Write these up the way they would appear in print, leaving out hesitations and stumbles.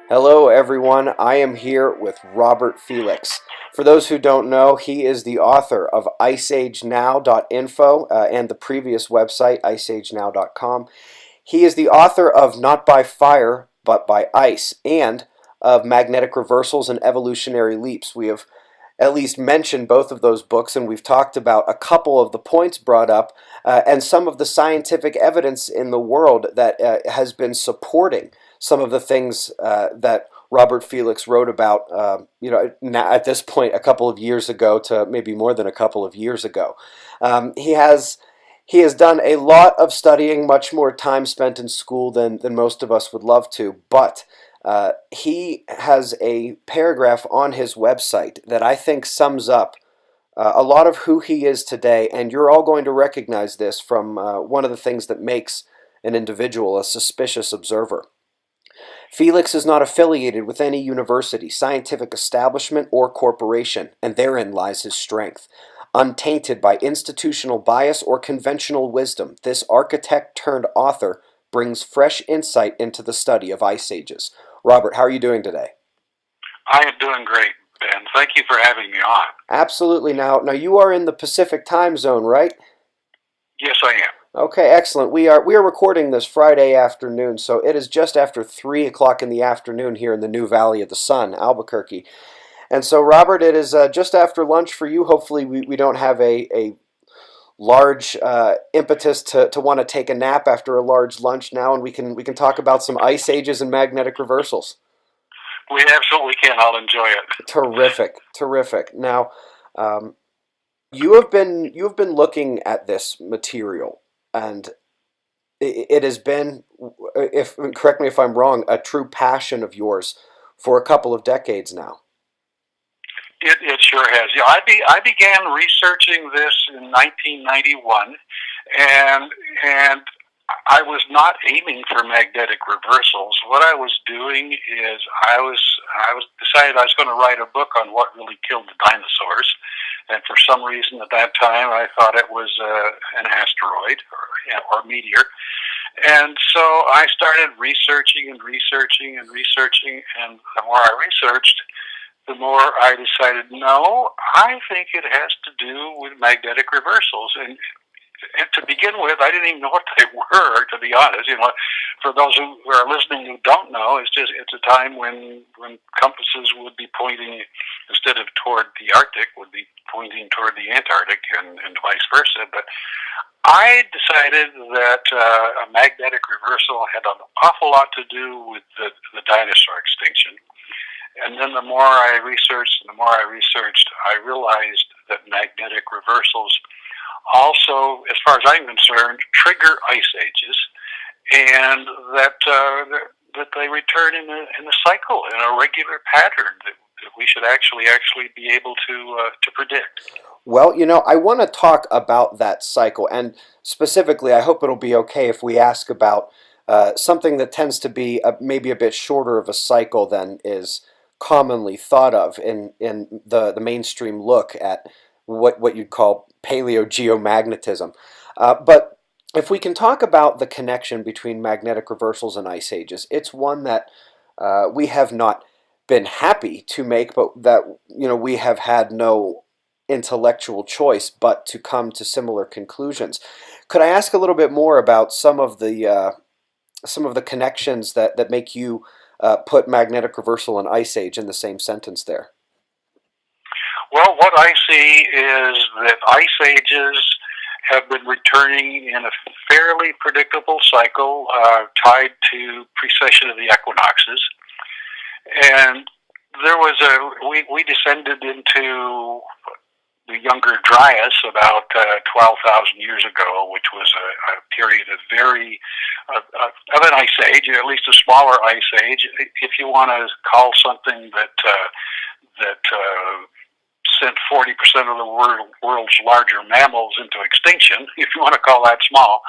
Hello, everyone. I am here with Robert Felix. For those who don't know, he is the author of IceAgeNow.info and the previous website, IceAgeNow.com. He is the author of Not by Fire, but by Ice, and of Magnetic Reversals and Evolutionary Leaps. We have at least mentioned both of those books, and we've talked about a couple of the points brought up and some of the scientific evidence in the world that has been supporting some of the things that Robert Felix wrote about, at this point, a couple of years ago to maybe more than a couple of years ago. He has done a lot of studying, much more time spent in school than most of us would love to, but he has a paragraph on his website that I think sums up a lot of who he is today, and you're all going to recognize this from one of the things that makes an individual a suspicious observer. Felix is not affiliated with any university, scientific establishment, or corporation, and therein lies his strength. Untainted by institutional bias or conventional wisdom, this architect turned author brings fresh insight into the study of ice ages. Robert, how are you doing today? I am doing great, Ben. Thank you for having me on. Absolutely. Now you are in the Pacific time zone, right? Yes, I am. Okay, excellent. We are recording this Friday afternoon, so it is just after 3 o'clock in the afternoon here in the New Valley of the Sun, Albuquerque. And so, Robert, it is just after lunch for you. Hopefully, we don't have a large impetus to want to take a nap after a large lunch now, and we can talk about some ice ages and magnetic reversals. We absolutely can. I'll enjoy it. Terrific, terrific. Now, um, you have been looking at this material, and it has been, if correct me if I'm wrong, a true passion of yours for a couple of decades now. It sure has. Yeah, I began researching this in 1991, and I was not aiming for magnetic reversals. What I was doing is I was decided I was going to write a book on what really killed the dinosaurs, and for some reason at that time I thought it was an asteroid or meteor, and so I started researching and researching and researching, and the more I researched, the more I decided, no, I think it has to do with magnetic reversals. And to begin with, I didn't even know what they were, to be honest. For those who are listening who don't know, it's a time when compasses would be pointing, instead of toward the Arctic, would be pointing toward the Antarctic, and vice versa. But I decided that a magnetic reversal had an awful lot to do with the dinosaur extinction. And then the more I researched and the more I researched, I realized that magnetic reversals also, as far as I'm concerned, trigger ice ages, and that they return in a cycle, in a regular pattern that we should actually be able to predict. Well, I want to talk about that cycle, and specifically, I hope it'll be okay if we ask about something that tends to be maybe a bit shorter of a cycle than is commonly thought of in the mainstream look at what you'd call paleogeomagnetism. But if we can talk about the connection between magnetic reversals and ice ages, it's one that we have not been happy to make, but that we have had no intellectual choice but to come to similar conclusions. Could I ask a little bit more about some of the connections that make you put magnetic reversal and ice age in the same sentence there? Well, what I see is that ice ages have been returning in a fairly predictable cycle tied to precession of the equinoxes. And we descended into the Younger Dryas about 12,000 years ago, which was a period of of an ice age, or at least a smaller ice age, if you want to call something that sent 40% of the world's larger mammals into extinction, if you want to call that small.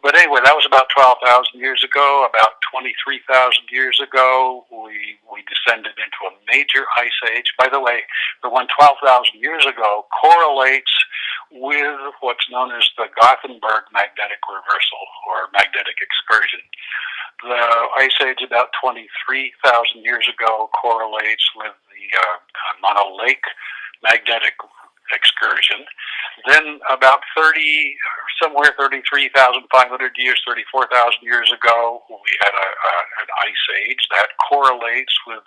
But anyway, that was about 12,000 years ago. About 23,000 years ago, we descended into a major ice age. By the way, the one 12,000 years ago correlates with what's known as the Gothenburg magnetic reversal or magnetic excursion. The Ice Age about 23,000 years ago correlates with the Mono Lake magnetic excursion. Then about 33,500 years, 34,000 years ago, we had an ice age that correlates with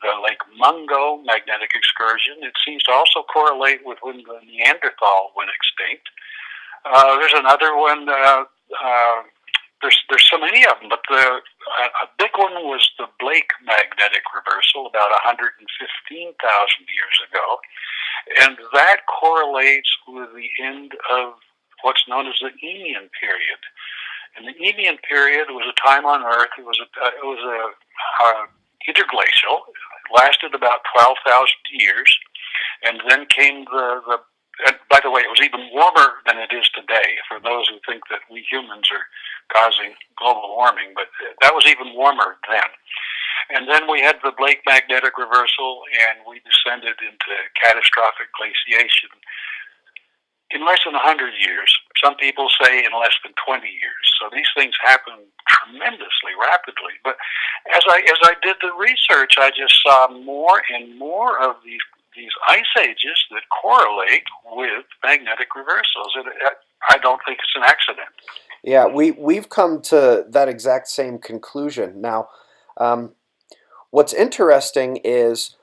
the Lake Mungo magnetic excursion. It seems to also correlate with when the Neanderthal went extinct. There's another one. There's so many of them, but a big one was the Blake magnetic reversal about 115,000 years ago, and that correlates with the end of what's known as the Eemian period. And the Eemian period was a time on Earth. It was interglacial. It lasted about 12,000 years, and then came the. And by the way, it was even warmer than it is today. For those who think that we humans are causing global warming, but that was even warmer then. And then we had the Blake magnetic reversal, and we descended into catastrophic glaciation in less than 100 years. Some people say in less than 20 years. So these things happen tremendously rapidly. But as I did the research, I just saw more and more of these ice ages that correlate with magnetic reversals. And I don't think it's an accident. Yeah, we've come to that exact same conclusion. Now, what's interesting is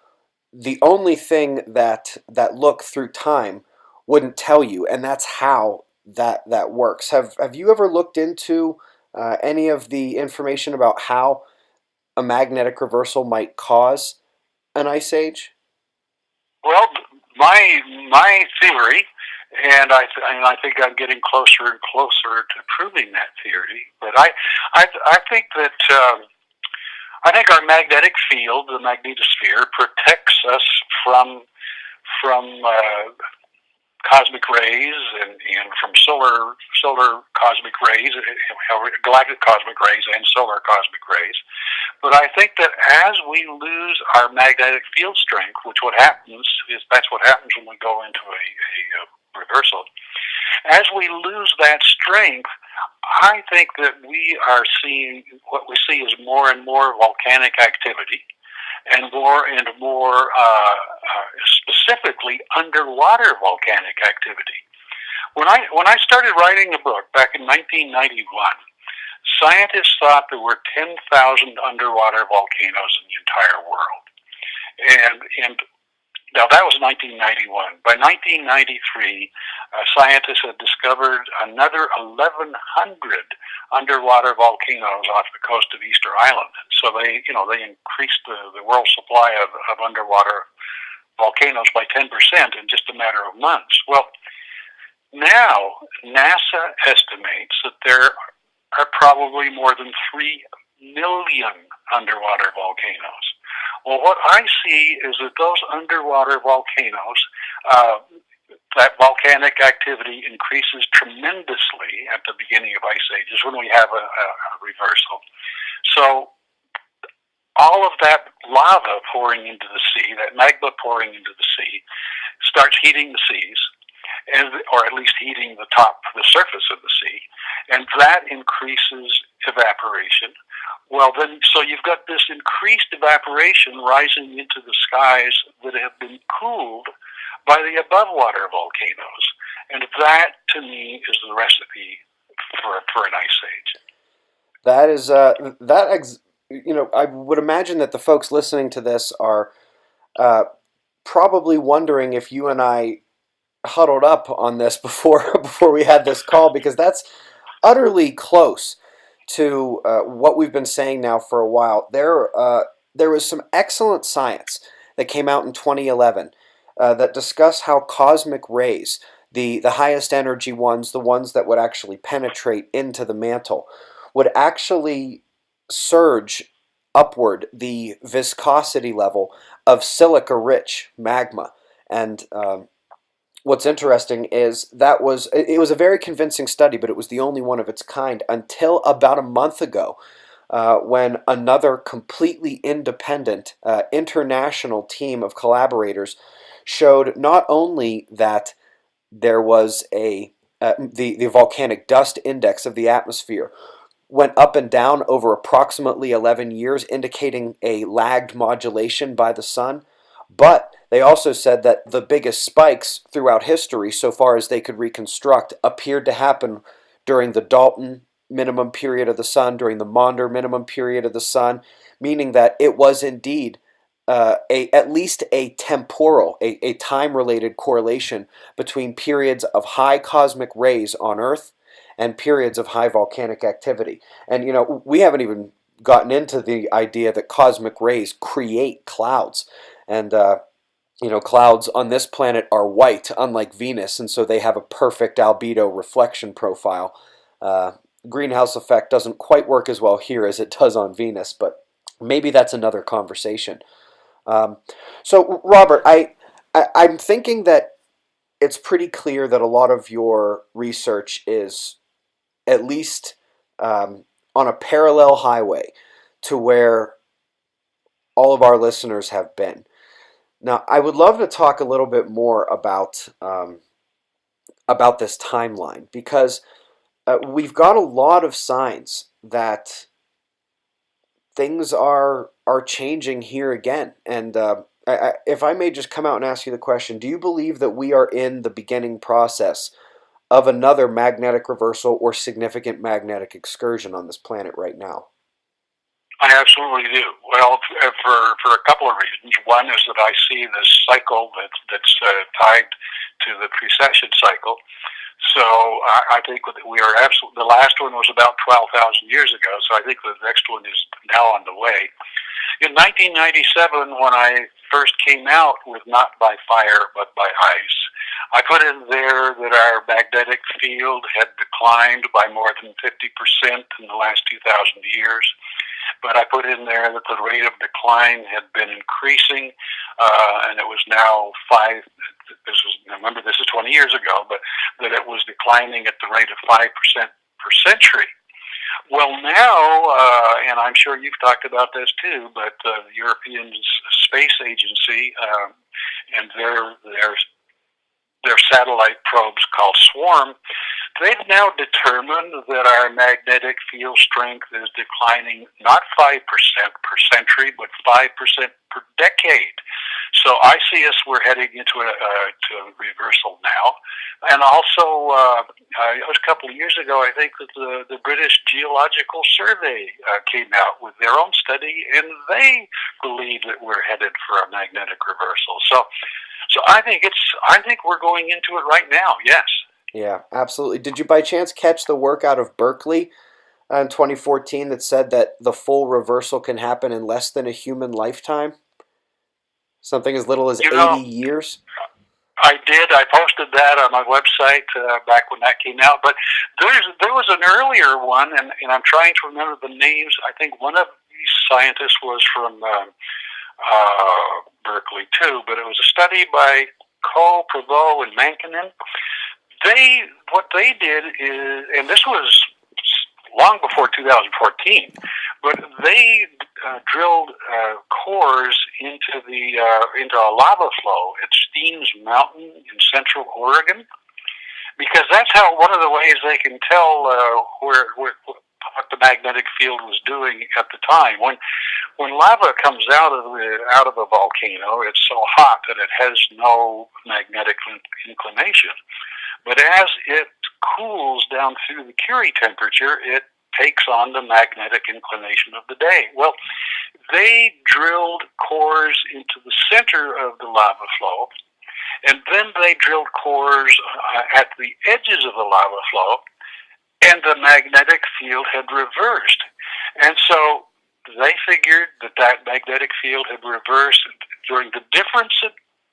the only thing that look through time wouldn't tell you, and that's how that works. Have you ever looked into any of the information about how a magnetic reversal might cause an ice age? Well, my theory, and I think I'm getting closer and closer to proving that theory. But I think that I think our magnetic field, the magnetosphere, protects us from cosmic rays and from solar cosmic rays, galactic cosmic rays, and solar cosmic rays. But I think that as we lose our magnetic field strength, that's what happens when we go into a reversal. As we lose that strength, I think that we are seeing what we see is more and more volcanic activity, and more specifically underwater volcanic activity. When I started writing a book back in 1991, scientists thought there were 10,000 underwater volcanoes in the entire world, and now that was 1991. By 1993, scientists had discovered another 1,100 underwater volcanoes off the coast of Easter Island. So they increased the world supply of underwater volcanoes by 10% in just a matter of months. Well, now NASA estimates that there are probably more than 3 million underwater volcanoes. Well, what I see is that those underwater volcanoes, that volcanic activity increases tremendously at the beginning of ice ages when we have a reversal. So all of that lava pouring into the sea, that magma pouring into the sea, starts heating the seas, or at least heating the surface of the sea, and that increases evaporation. Well, then, so you've got this increased evaporation rising into the skies that have been cooled by the above water volcanoes, and that, to me, is the recipe for an ice age. That is I would imagine that the folks listening to this are probably wondering if you and I huddled up on this before we had this call, because that's utterly close to what we've been saying now for a while. There was some excellent science that came out in 2011 that discussed how cosmic rays, the highest energy ones, the ones that would actually penetrate into the mantle, would actually surge upward the viscosity level of silica-rich magma. And what's interesting is it was a very convincing study, but it was the only one of its kind until about a month ago, when another completely independent international team of collaborators showed not only that there was the volcanic dust index of the atmosphere went up and down over approximately 11 years, indicating a lagged modulation by the sun. But they also said that the biggest spikes throughout history, so far as they could reconstruct, appeared to happen during the Dalton minimum period of the sun, during the Maunder minimum period of the sun, meaning that it was indeed at least a temporal, a time-related correlation between periods of high cosmic rays on Earth and periods of high volcanic activity. And we haven't even gotten into the idea that cosmic rays create clouds, and clouds on this planet are white, unlike Venus, and so they have a perfect albedo reflection profile. Uh, Greenhouse effect doesn't quite work as well here as it does on Venus, but maybe that's another conversation. Um, so, Robert, I'm thinking that it's pretty clear that a lot of your research is at least on a parallel highway to where all of our listeners have been. Now, I would love to talk a little bit more about this timeline because we've got a lot of signs that things are changing here again. And if I may just come out and ask you the question, do you believe that we are in the beginning process of another magnetic reversal or significant magnetic excursion on this planet right now? I absolutely do. Well, for a couple of reasons. One is that I see this cycle that's tied to the precession cycle. So I think that we are absolutely. The last one was about 12,000 years ago. So I think the next one is now on the way. In 1997, when I first came out with Not by Fire but by Ice, I put in there that our magnetic field had declined by more than 50% in the last 2,000 years. But I put in there that the rate of decline had been increasing, and it was now remember this is 20 years ago, but that it was declining at the rate of 5% per century. Well, now, and I'm sure you've talked about this too, but the European Space Agency and their satellite probes called SWARM, they've now determined that our magnetic field strength is declining not 5% per century, but 5% per decade. So I see we're heading into a reversal now. And also, it was a couple of years ago, I think, that the British Geological Survey came out with their own study, and they believe that we're headed for a magnetic reversal. So I think we're going into it right now. Yes. Yeah, absolutely. Did you by chance catch the work out of Berkeley in 2014 that said that the full reversal can happen in less than a human lifetime? Something as little as 80 years? I did. I posted that on my website back when that came out. But there was an earlier one, and I'm trying to remember the names. I think one of these scientists was from Berkeley too, but it was a study by Coe, Prevost, and Mankinen. What they did is, and this was long before 2014, but they drilled cores into a lava flow at Steens Mountain in central Oregon, because that's one of the ways they can tell what the magnetic field was doing at the time. When lava comes out of a volcano, it's so hot that it has no magnetic inclination. But as it cools down through the Curie temperature, it takes on the magnetic inclination of the day. Well, they drilled cores into the center of the lava flow, and then they drilled cores at the edges of the lava flow, and the magnetic field had reversed. And so they figured that magnetic field had reversed during the difference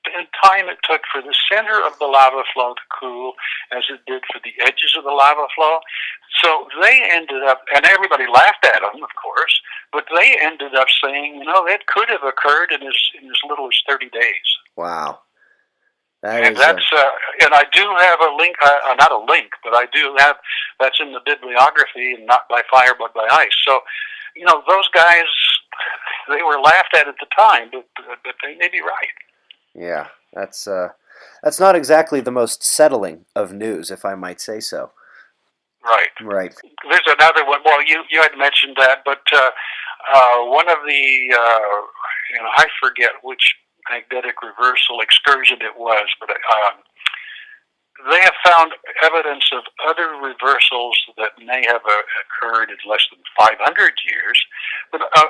in time it took for the center of the lava flow to cool as it did for the edges of the lava flow. So they ended up, and everybody laughed at them, of course, but they ended up saying, it could have occurred in as little as 30 days. Wow. And I do have a link, not a link, but I do have, that's in the bibliography, and Not by Fire but by Ice. So, those guys, they were laughed at the time, but they may be right. Yeah, that's not exactly the most settling of news, if I might say so. Right. Right. There's another one. Well, you had mentioned that, but one of the I forget which magnetic reversal excursion it was, but they have found evidence of other reversals that may have occurred in less than 500 years. But a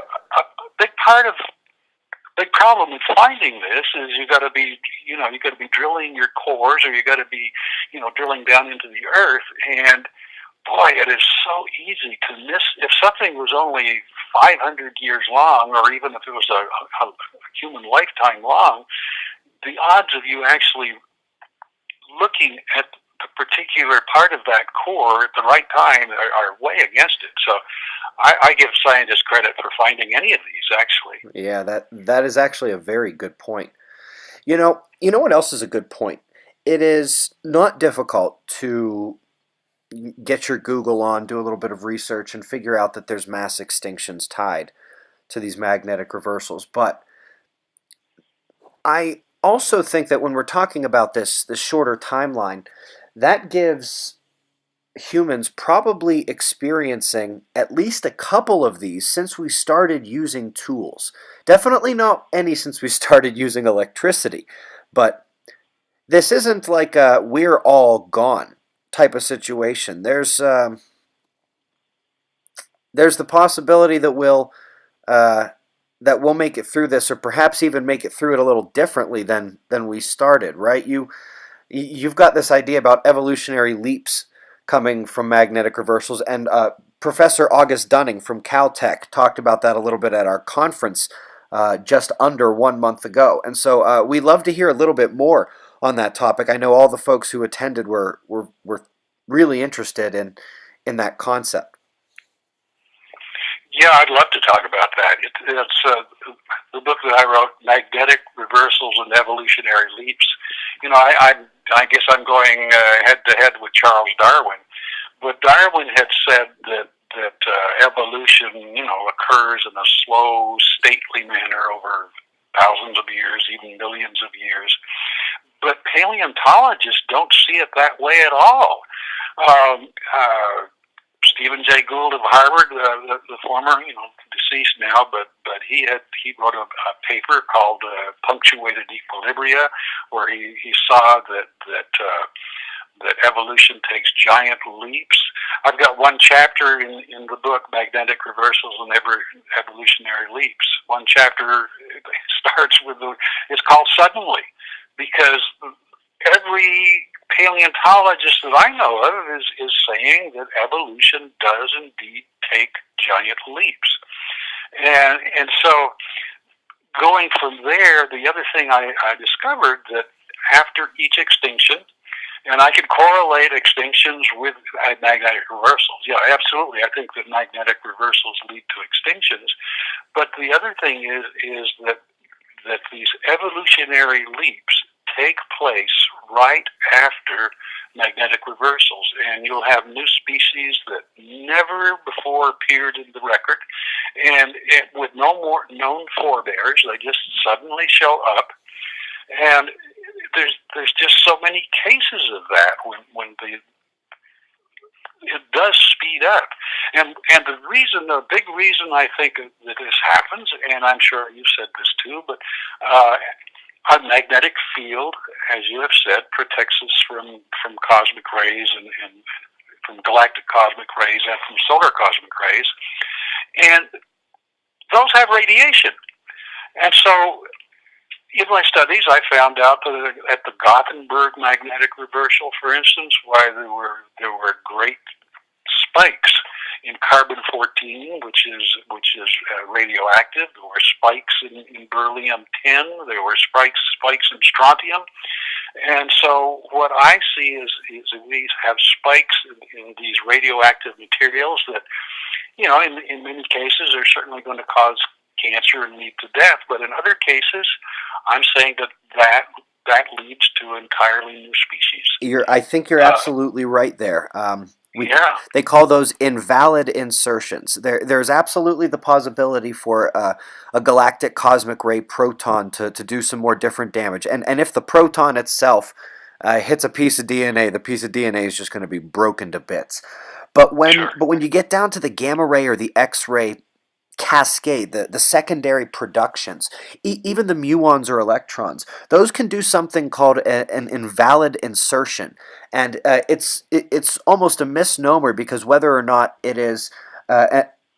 big part of big problem with finding this is you got to be drilling your cores, or you got to be drilling down into the earth. And boy, it is so easy to miss. If something was only 500 years long, or even if it was a human lifetime long, the odds of you actually looking at the particular part of that core at the right time are way against it. So I give scientists credit for finding any of these, actually. Yeah, that is actually a very good point. You know what else is a good point? It is not difficult to get your Google on, do a little bit of research, and figure out that there's mass extinctions tied to these magnetic reversals. But I also think that when we're talking about this shorter timeline, that gives humans probably experiencing at least a couple of these since we started using tools. Definitely not any since we started using electricity, but this isn't like a we're all gone type of situation. There's the possibility uh, that we'll make it through this, or perhaps even make it through it a little differently than we started. Right? You've got this idea about evolutionary leaps coming from magnetic reversals, and Professor August Dunning from Caltech talked about that a little bit at our conference just under 1 month ago. And so we'd love to hear a little bit more on that topic. I know all the folks who attended were really interested in that concept. Yeah, I'd love to talk about that. It's the book that I wrote, Magnetic Reversals and Evolutionary Leaps. I guess I'm going head to head with Charles Darwin, but Darwin had said that evolution, occurs in a slow, stately manner over thousands of years, even millions of years. But paleontologists don't see it that way at all. Stephen Jay Gould of Harvard, the former, deceased now, but he wrote a paper called "Punctuated Equilibria," where he saw that evolution takes giant leaps. I've got one chapter in the book, Magnetic Reversals and Evolutionary Leaps. One chapter starts with it's called "Suddenly," because every paleontologist that I know of is saying that evolution does indeed take giant leaps. And so going from there, the other thing I discovered that after each extinction, and I can correlate extinctions with magnetic reversals. Yeah, absolutely. I think that magnetic reversals lead to extinctions. But the other thing is that these evolutionary leaps take place right after magnetic reversals, and you'll have new species that never before appeared in the record, and with no more known forebears, they just suddenly show up. And there's just so many cases of that when it does speed up. And the big reason I think that this happens, and I'm sure you said this too, but a magnetic field, as you have said, protects us from cosmic rays and from galactic cosmic rays and from solar cosmic rays. And those have radiation. And so in my studies, I found out that at the Gothenburg magnetic reversal, for instance, why there were great spikes in carbon-14, which is radioactive. There were spikes in beryllium-10. There were spikes in strontium. And so what I see is these have spikes in these radioactive materials that, in many cases are certainly going to cause cancer and lead to death. But in other cases, I'm saying that leads to entirely new species. I think you're absolutely right there. They call those invalid insertions. There's absolutely the possibility for a galactic cosmic ray proton to do some more different damage. And if the proton itself hits a piece of DNA, the piece of DNA is just going to be broken to bits. Sure. But when you get down to the gamma ray or the X-ray cascade, the secondary productions, even the muons or electrons, those can do something called an invalid insertion, and it's almost a misnomer because whether or not it is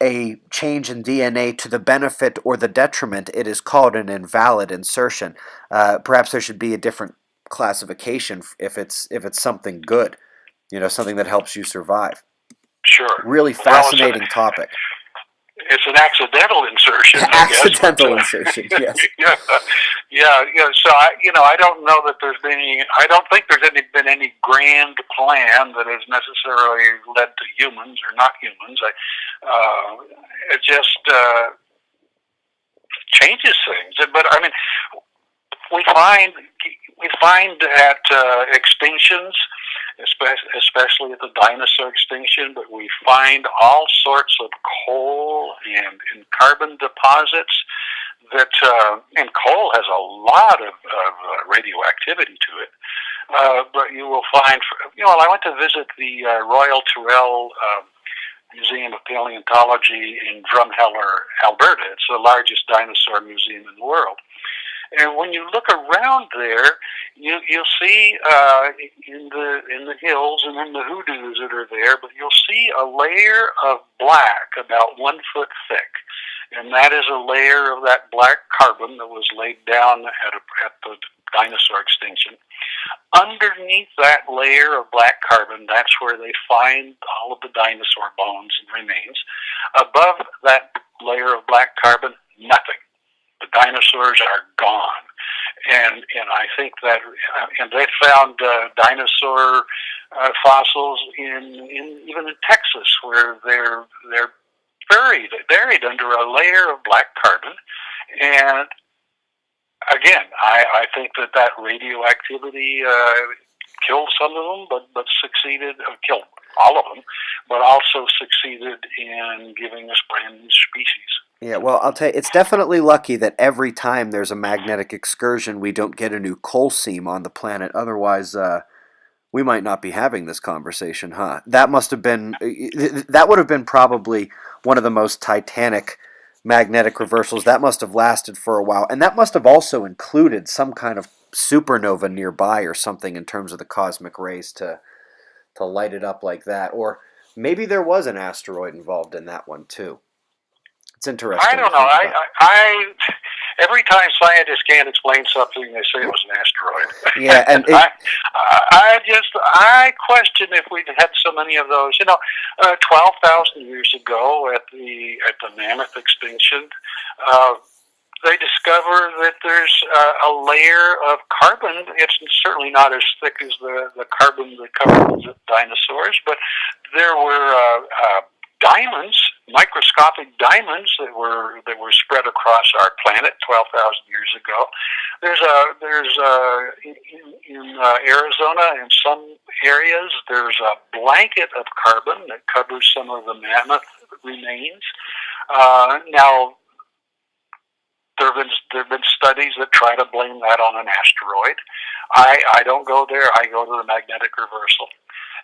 a change in DNA to the benefit or the detriment, it is called an invalid insertion. Perhaps there should be a different classification if it's something good, something that helps you survive. Sure. Really Well, fascinating topic. it's an accidental insertion, I guess. Accidental insertion, yes. Yeah, yeah. So I don't know that there's been any. I don't think there's been any grand plan that has necessarily led to humans or not humans. It just changes things. But I mean, we find at extinctions, especially at the dinosaur extinction, but we find all sorts of coal and carbon deposits that, and coal has a lot of radioactivity to it. But you will find, I went to visit the Royal Tyrrell Museum of Paleontology in Drumheller, Alberta. It's the largest dinosaur museum in the world. And when you look around there, you'll see in the hills and in the hoodoos that are there, but you'll see a layer of black about 1 foot thick, and that is a layer of that black carbon that was laid down at the dinosaur extinction. Underneath that layer of black carbon, that's where they find all of the dinosaur bones and remains. Above that layer of black carbon, nothing. The dinosaurs are gone, and I think that, and they found dinosaur fossils in even in Texas, where they're buried under a layer of black carbon. And again, I think that radioactivity killed some of them, but killed all of them, but also succeeded in giving us brand new species. Yeah, well, I'll tell you, it's definitely lucky that every time there's a magnetic excursion, we don't get a new coal seam on the planet. Otherwise, we might not be having this conversation, huh? That would have been probably one of the most titanic magnetic reversals. That must have lasted for a while, and that must have also included some kind of supernova nearby or something in terms of the cosmic rays to light it up like that. Or maybe there was an asteroid involved in that one too. It's interesting. I don't know. I every time scientists can't explain something, they say it was an asteroid. Yeah, and I question if we've had so many of those. 12,000 years ago at the mammoth extinction, they discover that there's a layer of carbon. It's certainly not as thick as the carbon that covered the dinosaurs, but there were diamonds, microscopic diamonds that were spread across our planet 12,000 years ago. There's in Arizona, in some areas, there's a blanket of carbon that covers some of the mammoth remains. Now, there have been studies that try to blame that on an asteroid. I don't go there. I go to the magnetic reversal.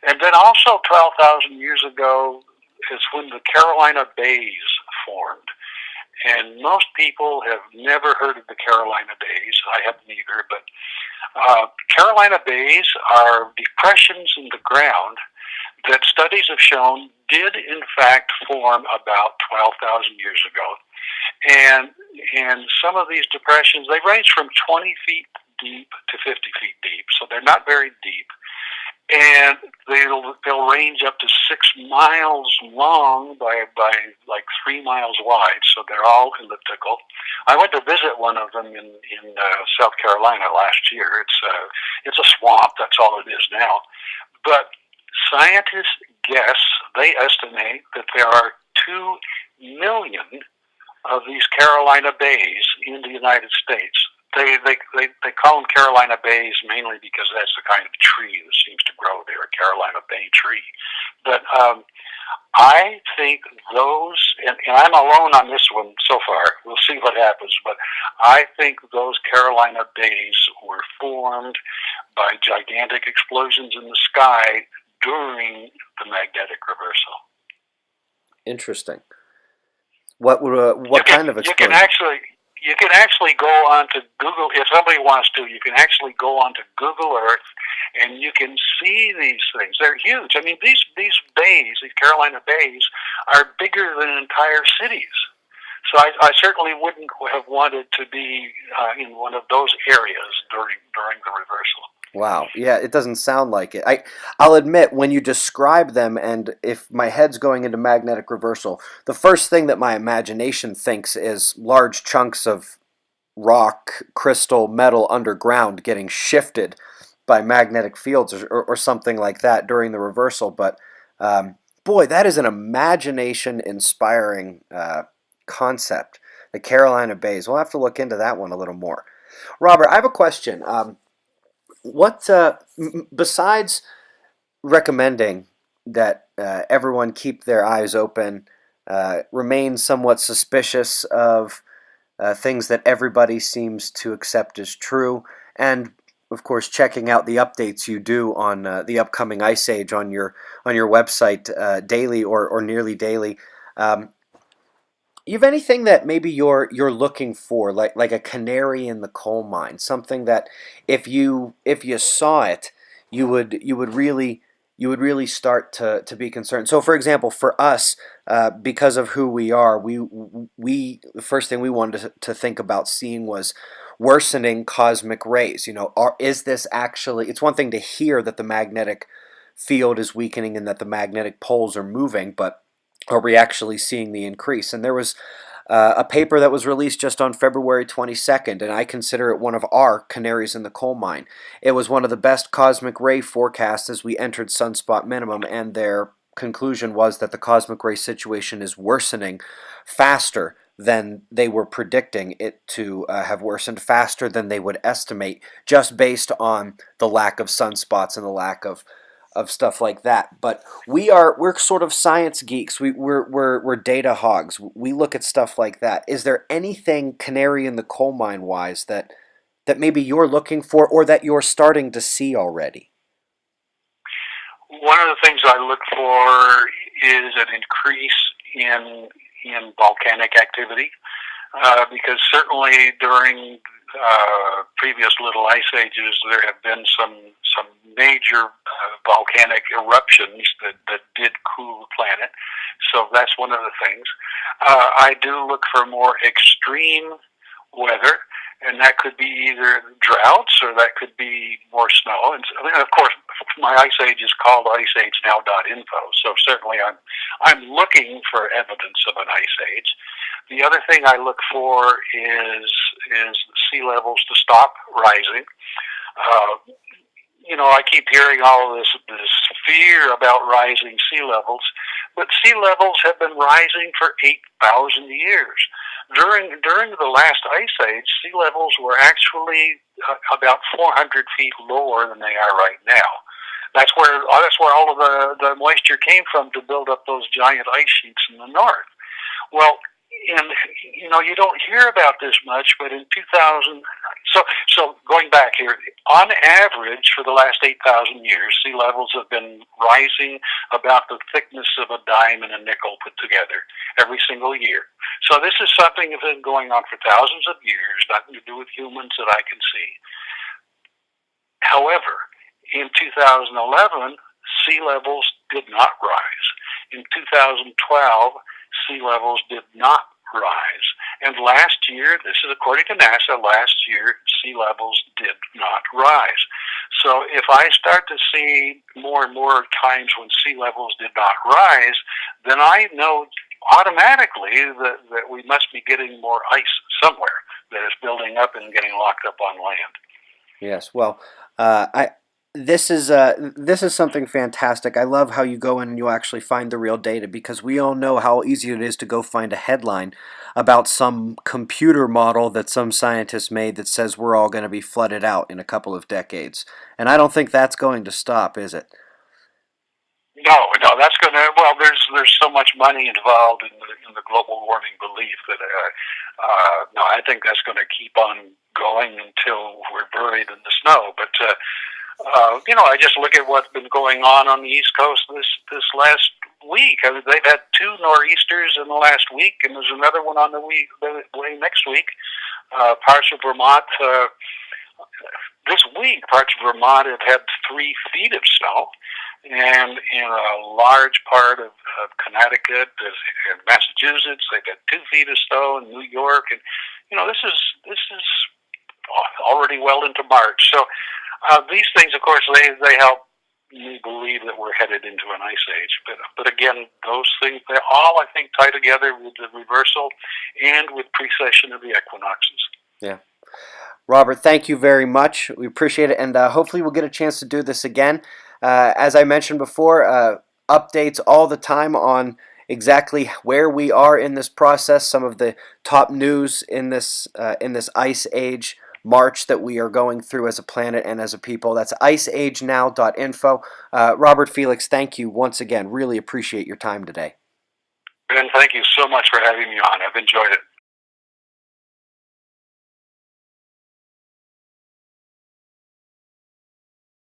And then also 12,000 years ago is when the Carolina Bays formed. And most people have never heard of the Carolina Bays. I haven't either, but Carolina Bays are depressions in the ground that studies have shown did in fact form about 12,000 years ago. And some of these depressions, they range from 20 feet deep to 50 feet deep, so they're not very deep. And they'll range up to 6 miles long by like 3 miles wide, so they're all elliptical. I went to visit one of them in South Carolina last year. It's a swamp, that's all it is now. But scientists they estimate that there are 2 million of these Carolina Bays in the United States. They call them Carolina Bays mainly because that's the kind of tree that seems to grow there, a Carolina Bay tree. But I think those, and I'm alone on this one so far, we'll see what happens, but I think those Carolina Bays were formed by gigantic explosions in the sky during the magnetic reversal. Interesting. What would what kind of explosion? You can actually go onto Google if somebody wants to. You can actually go onto Google Earth, and you can see these things. They're huge. I mean, these bays, these Carolina bays, are bigger than entire cities. So I certainly wouldn't have wanted to be in one of those areas during the reversal. Wow. Yeah, it doesn't sound like it. I'll admit, when you describe them, and if my head's going into magnetic reversal, the first thing that my imagination thinks is large chunks of rock, crystal, metal underground getting shifted by magnetic fields or something like that during the reversal. But boy, that is an imagination-inspiring concept. The Carolina Bays. We'll have to look into that one a little more. Robert, I have a question. What besides recommending that everyone keep their eyes open, remain somewhat suspicious of things that everybody seems to accept as true, and of course checking out the updates you do on the upcoming ice age on your website daily or nearly daily. You have anything that maybe you're looking for, like a canary in the coal mine, something that if you saw it, you would really start to be concerned. So, for example, for us, because of who we are, we the first thing we wanted to think about seeing was worsening cosmic rays. You know, is this actually? It's one thing to hear that the magnetic field is weakening and that the magnetic poles are moving, but are we actually seeing the increase? And there was a paper that was released just on February 22nd, and I consider it one of our canaries in the coal mine. It was one of the best cosmic ray forecasts as we entered sunspot minimum, and their conclusion was that the cosmic ray situation is worsening faster than they were predicting it to have worsened, faster than they would estimate, just based on the lack of sunspots and the lack of stuff like that. But we're sort of science geeks. We're data hogs. We look at stuff like that. Is there anything canary in the coal mine wise that maybe you're looking for or that you're starting to see already? One of the things I look for is an increase in volcanic activity, because certainly during previous little ice ages, there have been some major volcanic eruptions that did cool the planet. So that's one of the things. I do look for more extreme weather, and that could be either droughts or that could be more snow. And of course, my ice age is called icegenow.info. So certainly, I'm looking for evidence of an ice age. The other thing I look for is sea levels to stop rising. I keep hearing all of this fear about rising sea levels, but sea levels have been rising for 8,000 years. During the last ice age, sea levels were actually about 400 feet lower than they are right now. That's where all of the moisture came from to build up those giant ice sheets in the north. Well, you don't hear about this much, but in 2000, so going back here, on average for the last 8,000 years, sea levels have been rising about the thickness of a dime and a nickel put together every single year. So this is something that's been going on for thousands of years, nothing to do with humans that I can see. However, in 2011, sea levels did not rise. In 2012, sea levels did not rise. And last year, this is according to NASA, last year sea levels did not rise. So if I start to see more and more times when sea levels did not rise, then I know automatically that we must be getting more ice somewhere that is building up and getting locked up on land. Yes. Well, this is something fantastic. I love how you go in and you actually find the real data, because we all know how easy it is to go find a headline about some computer model that some scientist made that says we're all going to be flooded out in a couple of decades. And I don't think that's going to stop, is it? No, that's going to. Well, there's so much money involved in the global warming belief that no, I think that's going to keep on going until we're buried in the snow. But I just look at what's been going on the East Coast this last week. I mean, they've had two nor'easters in the last week, and there's another one on the way next week. Parts of Vermont this week, parts of Vermont have had 3 feet of snow, and in a large part of Connecticut and Massachusetts, they've had 2 feet of snow in New York, and this is already well into March. So these things, of course, they help me believe that we're headed into an ice age. But again, those things, they all, I think, tie together with the reversal and with precession of the equinoxes. Yeah. Robert, thank you very much. We appreciate it, and hopefully we'll get a chance to do this again. As I mentioned before, updates all the time on exactly where we are in this process, some of the top news in this ice age march that we are going through as a planet and as a people. That's icegenow.info. Robert, Felix, thank you once again. Really appreciate your time today. Ben, thank you so much for having me on. I've enjoyed it.